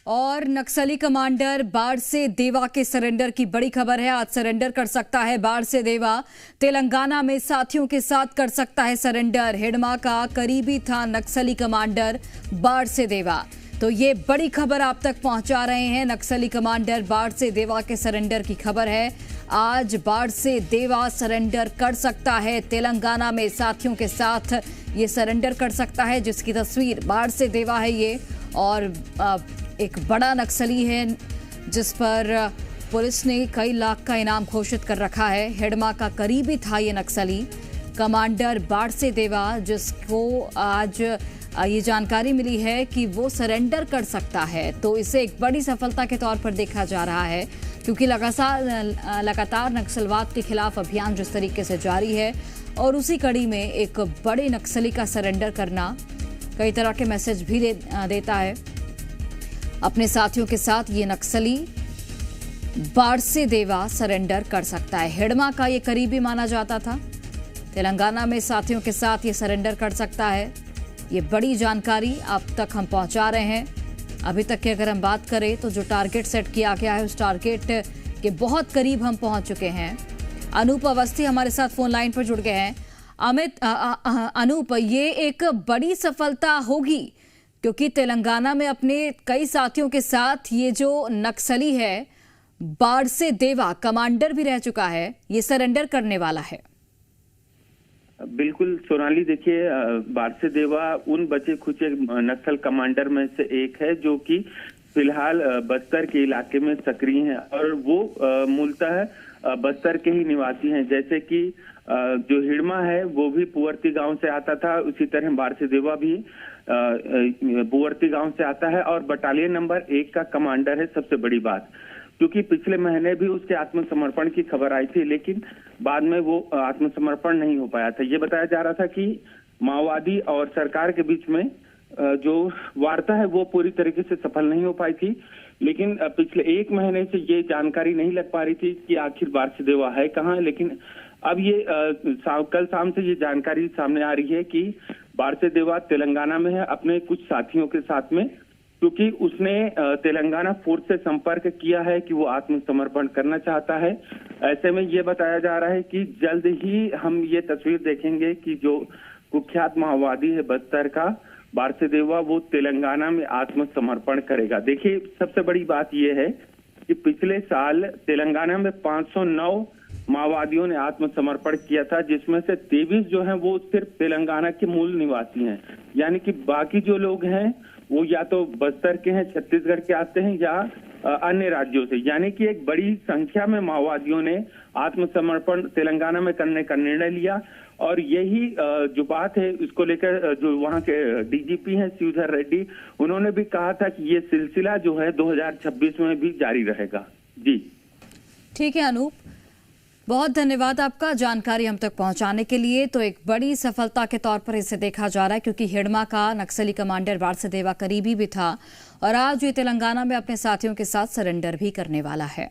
और नक्सली कमांडर बाढ़से देवा के सरेंडर की बड़ी खबर है। आज सरेंडर कर सकता है बाढ़से देवा। तेलंगाना में साथियों के साथ कर सकता है सरेंडर। हिडमा का करीबी था नक्सली कमांडर बाढ़से देवा। तो ये बड़ी खबर आप तक पहुंचा रहे हैं। नक्सली कमांडर बाढ़से देवा के सरेंडर की खबर है। आज बाढ़से देवा सरेंडर कर सकता है। तेलंगाना में साथियों के साथ ये सरेंडर कर सकता है, जिसकी तस्वीर बाढ़से देवा है ये। और एक बड़ा नक्सली है जिस पर पुलिस ने कई लाख का इनाम घोषित कर रखा है। हिडमा का करीबी था ये नक्सली कमांडर बाढ़से देवा, जिसको आज ये जानकारी मिली है कि वो सरेंडर कर सकता है। तो इसे एक बड़ी सफलता के तौर पर देखा जा रहा है, क्योंकि लगातार नक्सलवाद के खिलाफ अभियान जिस तरीके से जारी है और उसी कड़ी में एक बड़े नक्सली का सरेंडर करना कई तरह के मैसेज भी देता है अपने साथियों के साथ। ये नक्सली बाढ़से देवा सरेंडर कर सकता है। हिडमा का ये करीबी माना जाता था। तेलंगाना में साथियों के साथ ये सरेंडर कर सकता है। ये बड़ी जानकारी आप तक हम पहुंचा रहे हैं। अभी तक की अगर हम बात करें तो जो टारगेट सेट किया गया है उस टारगेट के बहुत करीब हम पहुंच चुके हैं। अनूप अवस्थी हमारे साथ फोन लाइन पर जुड़ गए हैं। अनूप, ये एक बड़ी सफलता होगी, क्योंकि तेलंगाना में अपने कई साथियों के साथ ये जो नक्सली है बाढ़से देवा कमांडर भी रह चुका है, ये सरेंडर करने वाला है। बिल्कुल सोनाली, देखिए बाढ़से देवा उन बचे खुचे नक्सल कमांडर में से एक है जो कि फिलहाल बस्तर के इलाके में सक्रिय हैं और वो मूलतः बस्तर के ही निवासी हैं। जैसे कि जो हिडमा है वो भी पुवर्ती गांव से आता था, उसी तरह बाढ़से देवा भी पुवर्ती गांव से आता है और बटालियन नंबर 1 का कमांडर है। सबसे बड़ी बात, क्योंकि पिछले महीने भी उसके आत्मसमर्पण की खबर आई थी, लेकिन बाद में वो आत्मसमर्पण नहीं हो पाया था। ये बताया जा रहा था कि माओवादी और सरकार के बीच में जो वार्ता है वो पूरी तरीके से सफल नहीं हो पाई थी, लेकिन पिछले 1 महीने से ये जानकारी नहीं लग पा रही थी कि आखिर बाढ़से देवा है कहाँ। लेकिन अब ये कल शाम से ये जानकारी सामने आ रही है कि बाढ़से देवा तेलंगाना में है अपने कुछ साथियों के साथ में, क्योंकि उसने तेलंगाना फोर्स से संपर्क किया है कि वो आत्मसमर्पण करना चाहता है। ऐसे में ये बताया जा रहा है कि जल्द ही हम ये तस्वीर देखेंगे कि जो कुख्यात माओवादी है बस्तर का बाढ़से देवा, वो तेलंगाना में आत्मसमर्पण करेगा। देखिए, सबसे बड़ी बात ये है कि पिछले साल तेलंगाना में 509 माओवादियों ने आत्मसमर्पण किया था, जिसमें से 23 जो हैं वो सिर्फ तेलंगाना के मूल निवासी हैं। यानी कि बाकी जो लोग हैं वो या तो बस्तर के हैं, छत्तीसगढ़ के आते हैं, या अन्य राज्यों से। यानी कि एक बड़ी संख्या में माओवादियों ने आत्मसमर्पण तेलंगाना में करने का निर्णय लिया। और यही जो बात है इसको लेकर जो वहाँ के डीजीपी हैं श्रीधर रेड्डी, उन्होंने भी कहा था कि ये सिलसिला जो है 2026 में भी जारी रहेगा। जी ठीक है अनूप, बहुत धन्यवाद आपका जानकारी हम तक पहुंचाने के लिए। तो एक बड़ी सफलता के तौर पर इसे देखा जा रहा है, क्योंकि हिडमा का नक्सली कमांडर बाढ़से देवा करीबी भी था और आज ये तेलंगाना में अपने साथियों के साथ सरेंडर भी करने वाला है।